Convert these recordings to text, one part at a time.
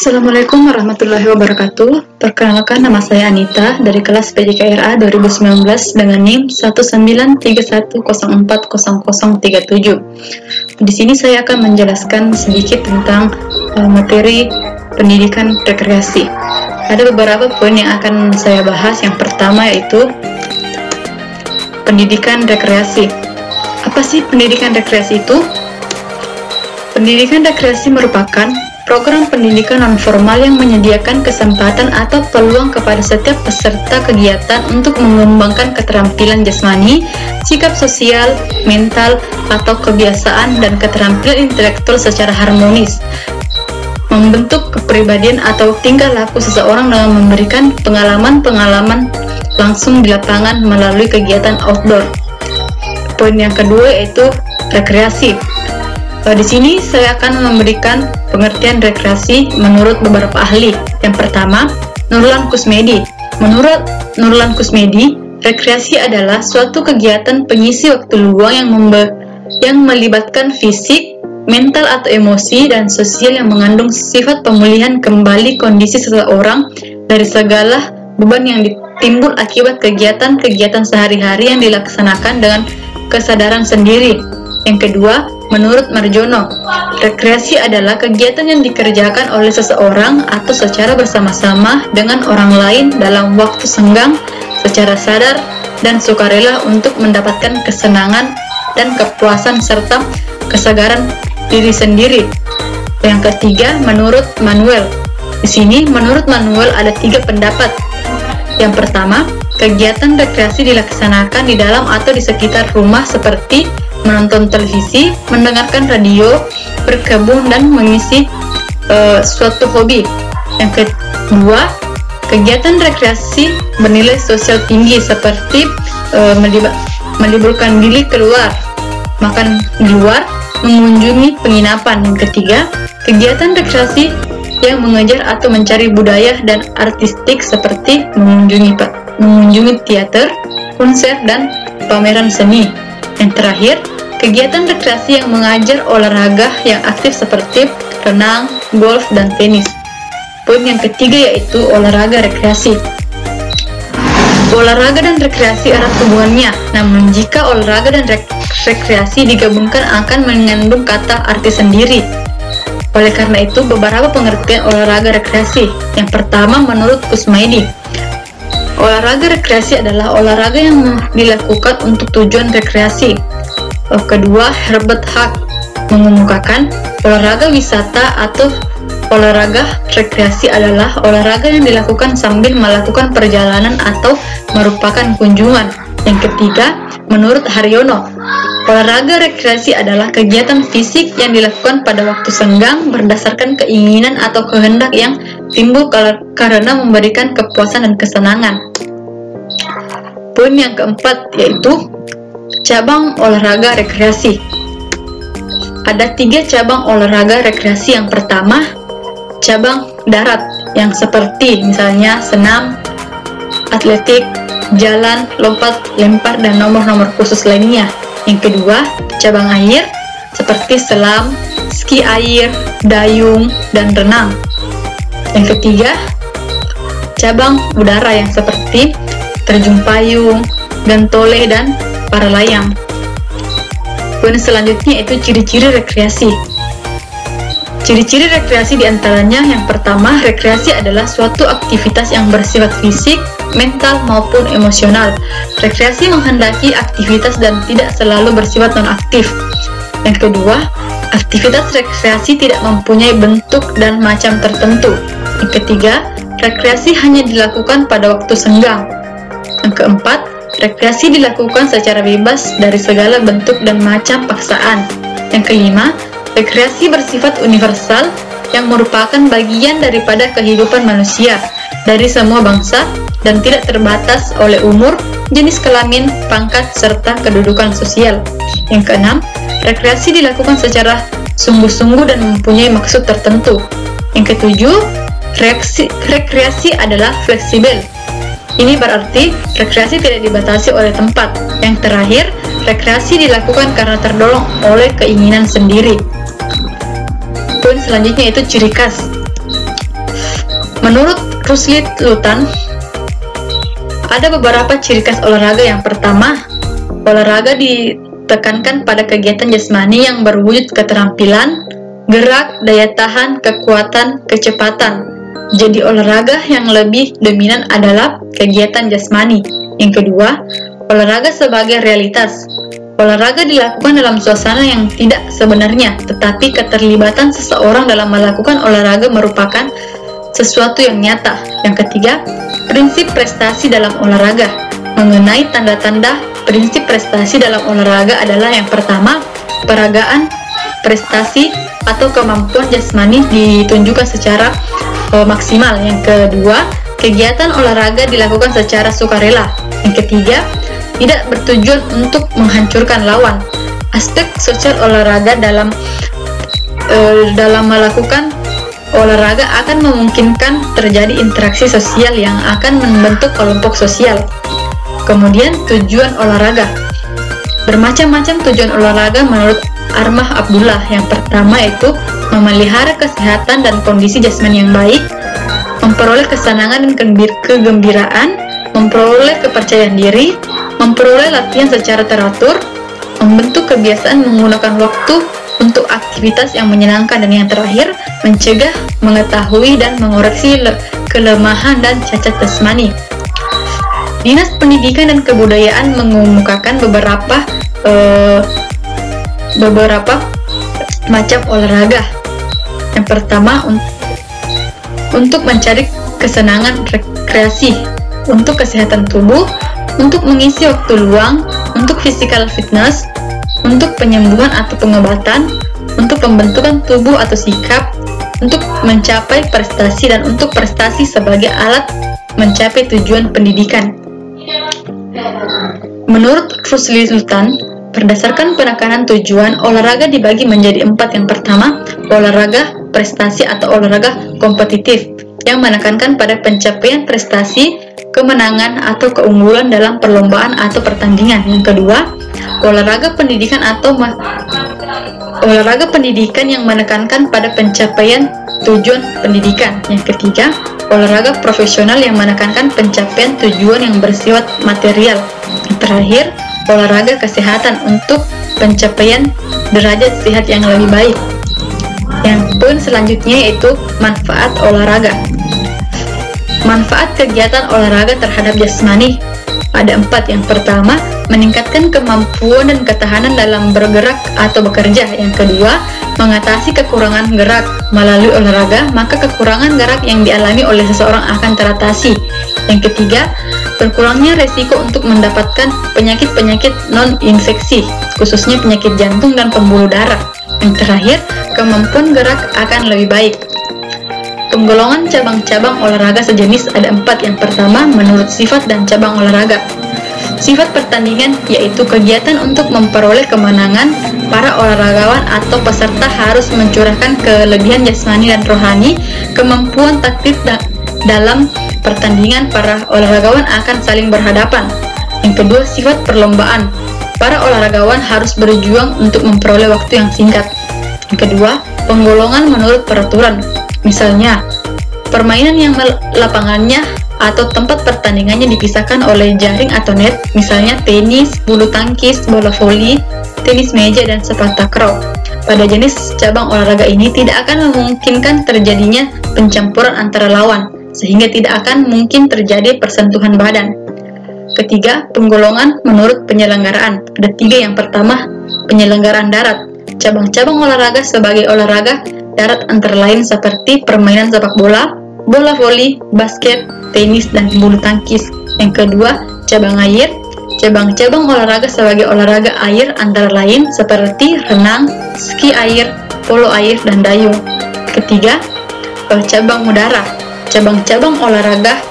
Assalamualaikum warahmatullahi wabarakatuh. Perkenalkan, nama saya Anita dari kelas PJKRA 2019 dengan NIM 19310400037. Di sini saya akan menjelaskan sedikit tentang materi pendidikan rekreasi. Ada beberapa poin yang akan saya bahas. Yang pertama yaitu pendidikan rekreasi. Apa sih pendidikan rekreasi itu? Pendidikan rekreasi merupakan program pendidikan non-formal yang menyediakan kesempatan atau peluang kepada setiap peserta kegiatan untuk mengembangkan keterampilan jasmani, sikap sosial, mental, atau kebiasaan dan keterampilan intelektual secara harmonis, membentuk kepribadian atau tingkah laku seseorang dengan memberikan pengalaman-pengalaman langsung di lapangan melalui kegiatan outdoor. Poin yang kedua yaitu rekreasi. Di sini saya akan memberikan pengertian rekreasi menurut beberapa ahli. Yang pertama, Nurlan Kusmedi. Menurut Nurlan Kusmedi, rekreasi adalah suatu kegiatan pengisi waktu luang yang melibatkan fisik, mental atau emosi, dan sosial yang mengandung sifat pemulihan kembali kondisi seseorang dari segala beban yang timbul akibat kegiatan-kegiatan sehari-hari yang dilaksanakan dengan kesadaran sendiri. Yang kedua, menurut Marjono, rekreasi adalah kegiatan yang dikerjakan oleh seseorang atau secara bersama-sama dengan orang lain dalam waktu senggang secara sadar dan sukarela untuk mendapatkan kesenangan dan kepuasan serta kesegaran diri sendiri. Yang ketiga, menurut Manuel. Di sini, menurut Manuel ada 3 pendapat. Yang pertama, kegiatan rekreasi dilaksanakan di dalam atau di sekitar rumah seperti menonton televisi, mendengarkan radio, berkebun, dan mengisi suatu hobi. Yang kedua, kegiatan rekreasi bernilai sosial tinggi seperti meliburkan diri keluar, makan di luar, mengunjungi penginapan. Yang ketiga, kegiatan rekreasi yang mengejar atau mencari budaya dan artistik seperti mengunjungi teater, konser, dan pameran seni. Yang terakhir, kegiatan rekreasi yang mengajar olahraga yang aktif seperti renang, golf, dan tenis. Poin yang ketiga yaitu olahraga rekreasi. Olahraga dan rekreasi erat hubungannya, namun jika olahraga dan rekreasi digabungkan akan mengandung kata arti sendiri. Oleh karena itu, beberapa pengertian olahraga rekreasi. Yang pertama, menurut Kusmaidi, olahraga rekreasi adalah olahraga yang dilakukan untuk tujuan rekreasi. Kedua, Herbert Hack mengemukakan olahraga wisata atau olahraga rekreasi adalah olahraga yang dilakukan sambil melakukan perjalanan atau merupakan kunjungan. Yang ketiga, menurut Haryono, olahraga rekreasi adalah kegiatan fisik yang dilakukan pada waktu senggang berdasarkan keinginan atau kehendak yang timbul karena memberikan kepuasan dan kesenangan. Poin yang keempat yaitu cabang olahraga rekreasi. Ada 3 cabang olahraga rekreasi. Yang pertama, cabang darat yang seperti misalnya senam, atletik, jalan, lompat, lempar, dan nomor-nomor khusus lainnya. Yang kedua, cabang air seperti selam, ski air, dayung, dan renang. Yang ketiga, cabang udara yang seperti terjun payung, gantole, dan para layang. Poin selanjutnya itu ciri-ciri rekreasi. Ciri-ciri rekreasi diantaranya yang pertama, rekreasi adalah suatu aktivitas yang bersifat fisik, mental, maupun emosional. Rekreasi menghendaki aktivitas dan tidak selalu bersifat non-aktif. Yang kedua, aktivitas rekreasi tidak mempunyai bentuk dan macam tertentu. Yang ketiga, rekreasi hanya dilakukan pada waktu senggang. Yang keempat, rekreasi dilakukan secara bebas dari segala bentuk dan macam paksaan. Yang kelima, rekreasi bersifat universal yang merupakan bagian daripada kehidupan manusia dari semua bangsa dan tidak terbatas oleh umur, jenis kelamin, pangkat, serta kedudukan sosial. Yang keenam, rekreasi dilakukan secara sungguh-sungguh dan mempunyai maksud tertentu. Yang ketujuh, rekreasi adalah fleksibel. Ini berarti rekreasi tidak dibatasi oleh tempat. Yang terakhir, rekreasi dilakukan karena terdorong oleh keinginan sendiri. Poin selanjutnya itu ciri khas. Menurut Rusli Lutan, ada beberapa ciri khas olahraga. Yang pertama, olahraga ditekankan pada kegiatan jasmani yang berwujud keterampilan, gerak, daya tahan, kekuatan, kecepatan. Jadi olahraga yang lebih dominan adalah kegiatan jasmani. Yang kedua, olahraga sebagai realitas. Olahraga dilakukan dalam suasana yang tidak sebenarnya, tetapi keterlibatan seseorang dalam melakukan olahraga merupakan sesuatu yang nyata. Yang ketiga, prinsip prestasi dalam olahraga. Mengenai tanda-tanda prinsip prestasi dalam olahraga adalah yang pertama, peragaan prestasi atau kemampuan jasmani ditunjukkan secara maksimal. Yang kedua, kegiatan olahraga dilakukan secara sukarela. Yang ketiga, tidak bertujuan untuk menghancurkan lawan. Aspek sosial olahraga dalam melakukan olahraga akan memungkinkan terjadi interaksi sosial yang akan membentuk kelompok sosial. Kemudian tujuan olahraga. Bermacam-macam tujuan olahraga menurut Armah Abdullah. Yang pertama yaitu memelihara kesehatan dan kondisi jasmani yang baik, memperoleh kesenangan dan kegembiraan, memperoleh kepercayaan diri, memperoleh latihan secara teratur, membentuk kebiasaan menggunakan waktu untuk aktivitas yang menyenangkan, dan yang terakhir, mencegah, mengetahui, dan mengoreksi kelemahan dan cacat jasmani. Dinas Pendidikan dan Kebudayaan mengemukakan beberapa macam olahraga. Yang pertama, untuk mencari kesenangan rekreasi, untuk kesehatan tubuh, untuk mengisi waktu luang, untuk physical fitness, untuk penyembuhan atau pengobatan, untuk pembentukan tubuh atau sikap, untuk mencapai prestasi, dan untuk prestasi sebagai alat mencapai tujuan pendidikan. Menurut Rusli Sultan, berdasarkan penekanan tujuan, olahraga dibagi menjadi 4. Yang pertama, olahraga prestasi atau olahraga kompetitif yang menekankan pada pencapaian prestasi, kemenangan atau keunggulan dalam perlombaan atau pertandingan. Yang kedua, olahraga pendidikan atau olahraga pendidikan yang menekankan pada pencapaian tujuan pendidikan. Yang ketiga, olahraga profesional yang menekankan pencapaian tujuan yang bersifat material. Yang terakhir, olahraga kesehatan untuk pencapaian derajat sehat yang lebih baik. Yang poin selanjutnya yaitu manfaat olahraga. Manfaat kegiatan olahraga terhadap jasmani ada 4. Yang pertama, meningkatkan kemampuan dan ketahanan dalam bergerak atau bekerja. Yang kedua, mengatasi kekurangan gerak. Melalui olahraga, maka kekurangan gerak yang dialami oleh seseorang akan teratasi. Yang ketiga, berkurangnya resiko untuk mendapatkan penyakit-penyakit non-infeksi, khususnya penyakit jantung dan pembuluh darah. Yang terakhir, kemampuan gerak akan lebih baik. Penggolongan cabang-cabang olahraga sejenis ada 4. Yang pertama, menurut sifat dan cabang olahraga. Sifat pertandingan yaitu kegiatan untuk memperoleh kemenangan. Para olahragawan atau peserta harus mencurahkan kelebihan jasmani dan rohani. Kemampuan taktik dalam pertandingan, para olahragawan akan saling berhadapan. Yang kedua, sifat perlombaan. Para olahragawan harus berjuang untuk memperoleh waktu yang singkat. Yang kedua, penggolongan menurut peraturan. Misalnya, permainan yang lapangannya atau tempat pertandingannya dipisahkan oleh jaring atau net, misalnya tenis, bulu tangkis, bola voli, tenis meja, dan sepak takraw. Pada jenis cabang olahraga ini tidak akan memungkinkan terjadinya pencampuran antara lawan, sehingga tidak akan mungkin terjadi persentuhan badan. Ketiga, penggolongan menurut penyelenggaraan. Ada 3. Yang pertama, penyelenggaraan darat. Cabang-cabang olahraga sebagai olahraga darat antara lain seperti permainan sepak bola, bola voli, basket, tenis, dan bulu tangkis. Yang kedua, cabang air. Cabang-cabang olahraga sebagai olahraga air antara lain seperti renang, ski air, polo air, dan dayung. Ketiga, cabang udara. Cabang-cabang olahraga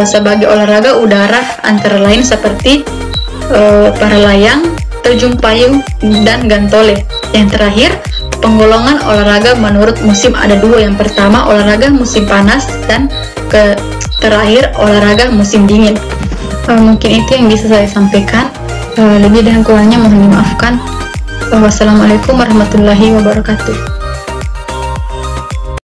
sebagai olahraga udara antara lain seperti para layang, terjun payung, dan gantole. Yang terakhir, penggolongan olahraga menurut musim ada 2. Yang pertama, olahraga musim panas, dan terakhir olahraga musim dingin. Mungkin itu yang bisa saya sampaikan. Lebih dan kurangnya mohon dimaafkan. Wassalamualaikum warahmatullahi wabarakatuh.